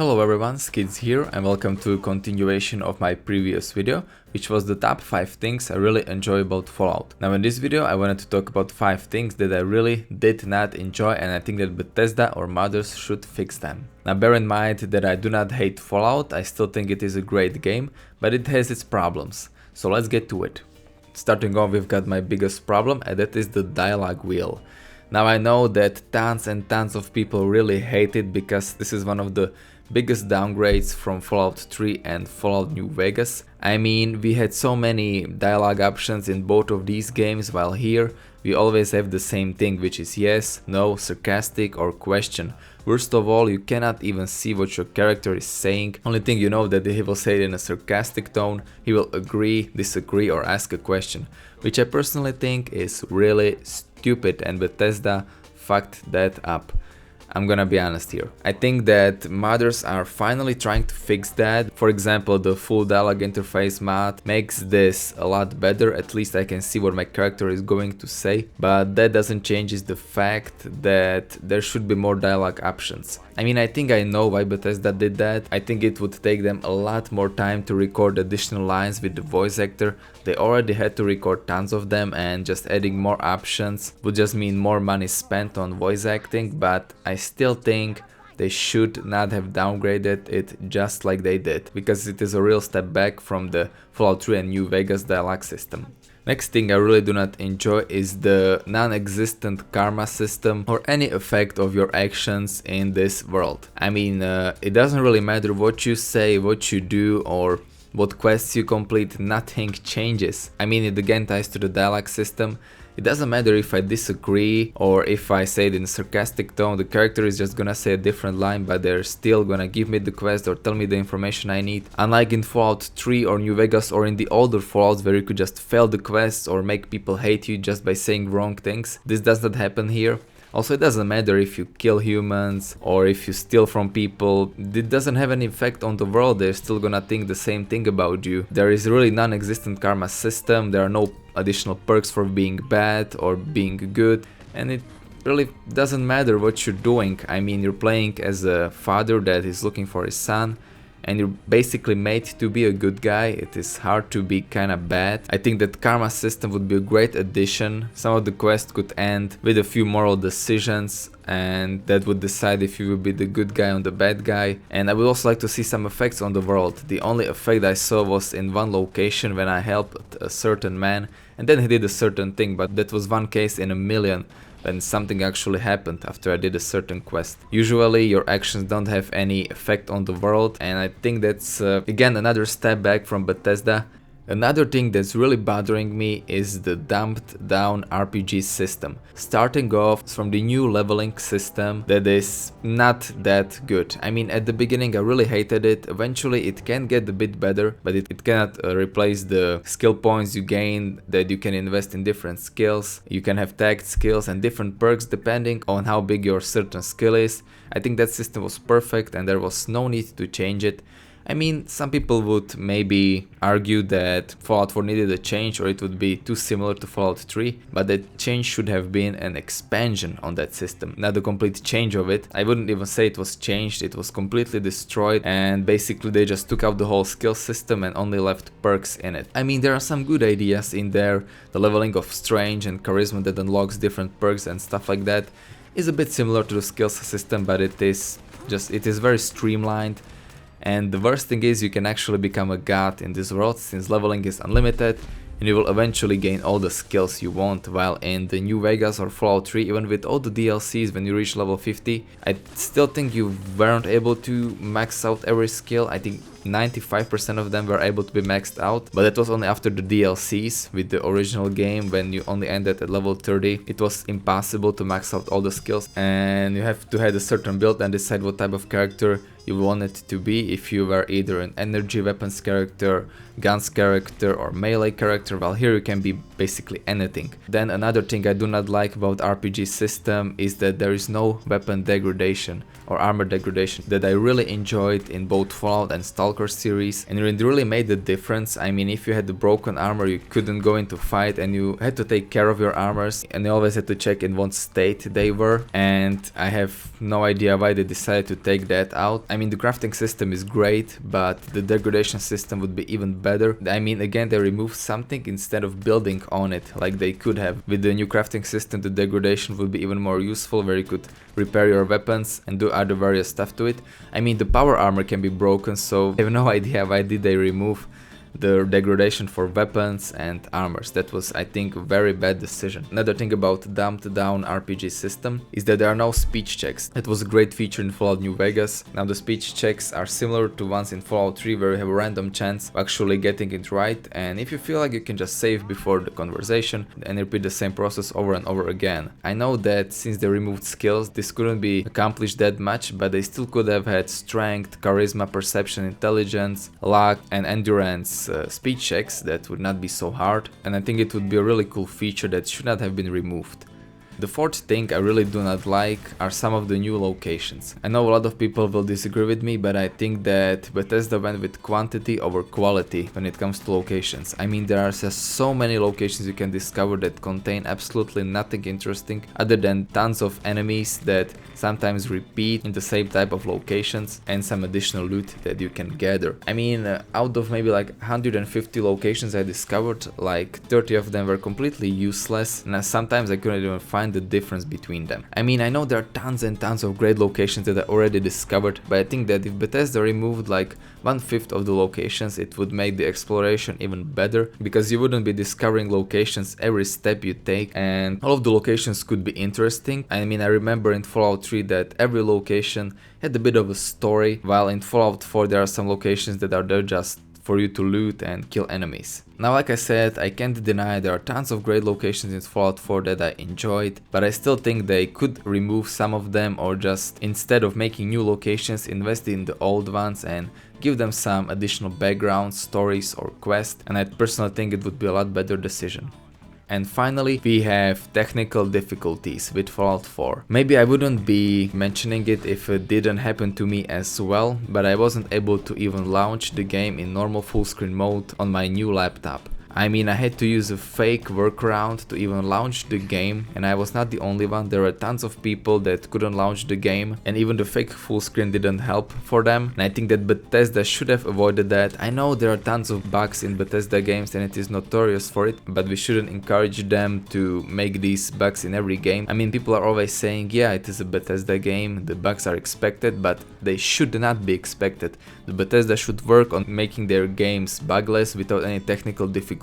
Hello everyone, Skids here and welcome to a continuation of my previous video, which was the top 5 things I really enjoy about Fallout. Now in this video I wanted to talk about 5 things that I really did not enjoy and I think that Bethesda or modders should fix them. Now bear in mind that I do not hate Fallout, I still think it is a great game, but it has its problems. So let's get to it. Starting off, we've got my biggest problem and that is the dialogue wheel. Now I know that tons and tons of people really hate it because this is one of the biggest downgrades from Fallout 3 and Fallout New Vegas. I mean, we had so many dialogue options in both of these games, while here we always have the same thing, which is yes, no, sarcastic or question. Worst of all, you cannot even see what your character is saying. Only thing you know that he will say it in a sarcastic tone, he will agree, disagree or ask a question, which I personally think is really stupid and Bethesda fucked that up. I'm gonna be honest here. I think that modders are finally trying to fix that. For example, the full dialogue interface mod makes this a lot better. At least I can see what my character is going to say. But that doesn't change the fact that there should be more dialogue options. I mean, I think I know why Bethesda did that. I think it would take them a lot more time to record additional lines with the voice actor. They already had to record tons of them and just adding more options would just mean more money spent on voice acting, but I still think they should not have downgraded it just like they did, because it is a real step back from the Fallout 3 and New Vegas dialogue system. Next thing I really do not enjoy is the non-existent karma system or any effect of your actions in this world. I mean, it doesn't really matter what you say, what you do or what quests you complete, nothing changes. I mean, it again ties to the dialogue system. It doesn't matter if I disagree or if I say it in a sarcastic tone, the character is just gonna say a different line, but they're still gonna give me the quest or tell me the information I need. Unlike in Fallout 3 or New Vegas or in the older Fallouts where you could just fail the quests or make people hate you just by saying wrong things. This does not happen here. Also, it doesn't matter if you kill humans or if you steal from people, it doesn't have any effect on the world, they're still gonna think the same thing about you. There is really non-existent karma system, there are no additional perks for being bad or being good, and it really doesn't matter what you're doing. I mean, you're playing as a father that is looking for his son, and you're basically made to be a good guy. It is hard to be kinda bad. I think that karma system would be a great addition. Some of the quests could end with a few moral decisions and that would decide if you will be the good guy or the bad guy. And I would also like to see some effects on the world. The only effect I saw was in one location when I helped a certain man and then he did a certain thing, but that was one case in a million when something actually happened after I did a certain quest. Usually your actions don't have any effect on the world, and I think that's again another step back from Bethesda. Another thing that's really bothering me is the dumbed down RPG system. Starting off from the new leveling system that is not that good. I mean, at the beginning I really hated it. Eventually it can get a bit better, but it cannot replace the skill points you gain that you can invest in different skills. You can have tagged skills and different perks depending on how big your certain skill is. I think that system was perfect and there was no need to change it. I mean, some people would maybe argue that Fallout 4 needed a change or it would be too similar to Fallout 3, but that change should have been an expansion on that system, not a complete change of it. I wouldn't even say it was changed, it was completely destroyed and basically they just took out the whole skill system and only left perks in it. I mean, there are some good ideas in there, the leveling of strength and charisma that unlocks different perks and stuff like that is a bit similar to the skills system, but it is very streamlined. And the worst thing is you can actually become a god in this world since leveling is unlimited and you will eventually gain all the skills you want, while in the New Vegas or Fallout 3, even with all the DLCs when you reach level 50, I still think you weren't able to max out every skill. I think 95% of them were able to be maxed out, but that was only after the DLCs. With the original game, when you only ended at level 30, it was impossible to max out all the skills and you have to have a certain build and decide what type of character you want it to be. If you were either an energy weapons character, guns character or melee character, well, here you can be basically anything. Then another thing I do not like about RPG system is that there is no weapon degradation or armor degradation that I really enjoyed in both Fallout and Stalker Stalker series, and it really made the difference. I mean, if you had the broken armor, you couldn't go into fight and you had to take care of your armors, and you always had to check in what state they were, and I have no idea why they decided to take that out. I mean, the crafting system is great, but the degradation system would be even better. I mean, again, they removed something instead of building on it like they could have. With the new crafting system, the degradation would be even more useful, where you could repair your weapons and do other various stuff to it. I mean, the power armor can be broken, so I have no idea why did they remove the degradation for weapons and armors. That was, I think, a very bad decision. Another thing about dumbed down RPG system is that there are no speech checks. That was a great feature in Fallout New Vegas. Now the speech checks are similar to ones in Fallout 3, where you have a random chance of actually getting it right, and if you feel like, you can just save before the conversation and repeat the same process over and over again. I know that since they removed skills, this couldn't be accomplished that much, but they still could have had strength, charisma, perception, intelligence, luck and endurance speech checks that would not be so hard, and I think it would be a really cool feature that should not have been removed. The fourth thing I really do not like are some of the new locations. I know a lot of people will disagree with me, but I think that Bethesda went with quantity over quality when it comes to locations. I mean, there are just so many locations you can discover that contain absolutely nothing interesting other than tons of enemies that sometimes repeat in the same type of locations and some additional loot that you can gather. I mean, out of maybe like 150 locations I discovered, like 30 of them were completely useless, and sometimes I couldn't even find the difference between them. I mean, I know there are tons and tons of great locations that I already discovered, but I think that if Bethesda removed like 1/5 of the locations, it would make the exploration even better, because you wouldn't be discovering locations every step you take, and all of the locations could be interesting. I mean, I remember in Fallout 3 that every location had a bit of a story, while in Fallout 4 there are some locations that are there just for you to loot and kill enemies. Now, like I said, I can't deny there are tons of great locations in Fallout 4 that I enjoyed, but I still think they could remove some of them, or just, instead of making new locations, invest in the old ones and give them some additional background, stories or quests, and I personally think it would be a lot better decision. And finally, we have technical difficulties with Fallout 4. Maybe I wouldn't be mentioning it if it didn't happen to me as well, but I wasn't able to even launch the game in normal full screen mode on my new laptop. I mean, I had to use a fake workaround to even launch the game, and I was not the only one. There were tons of people that couldn't launch the game, and even the fake full screen didn't help for them, and I think that Bethesda should have avoided that. I know there are tons of bugs in Bethesda games and it is notorious for it, but we shouldn't encourage them to make these bugs in every game. I mean, people are always saying, yeah, it is a Bethesda game, the bugs are expected, but they should not be expected. The Bethesda should work on making their games bugless without any technical difficulties.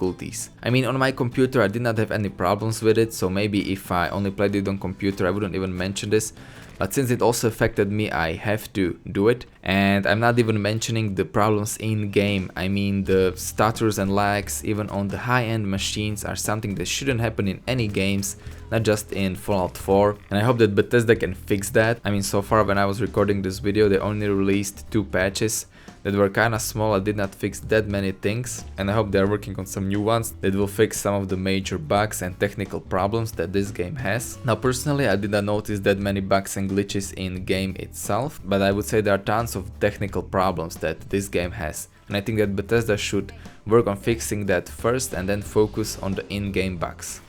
I mean, on my computer I did not have any problems with it, so maybe if I only played it on computer I wouldn't even mention this, but since it also affected me, I have to do it. And I'm not even mentioning the problems in game. I mean, the stutters and lags even on the high-end machines are something that shouldn't happen in any games, not just in Fallout 4, and I hope that Bethesda can fix that. I mean, so far when I was recording this video they only released 2 patches that were kinda small and did not fix that many things, and I hope they are working on some new ones that will fix some of the major bugs and technical problems that this game has. Now personally I did not notice that many bugs and glitches in game itself, but I would say there are tons of technical problems that this game has, and I think that Bethesda should work on fixing that first and then focus on the in-game bugs.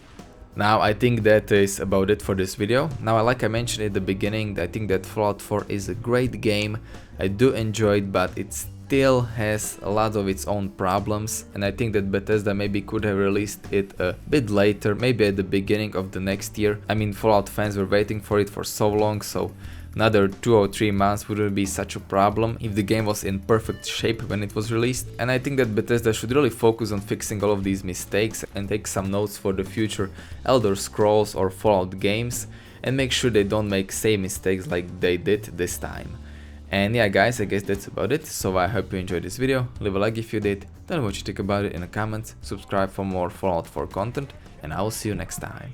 Now I think that is about it for this video. Now, like I mentioned at the beginning, I think that Fallout 4 is a great game. I do enjoy it, but it still has a lot of its own problems, and I think that Bethesda maybe could have released it a bit later, maybe at the beginning of the next year. I mean, Fallout fans were waiting for it for so long, so another 2 or 3 months wouldn't be such a problem if the game was in perfect shape when it was released. And I think that Bethesda should really focus on fixing all of these mistakes and take some notes for the future Elder Scrolls or Fallout games, and make sure they don't make same mistakes like they did this time. And yeah guys, I guess that's about it, so I hope you enjoyed this video. Leave a like if you did, tell me what you think about it in the comments, subscribe for more Fallout 4 content, and I will see you next time.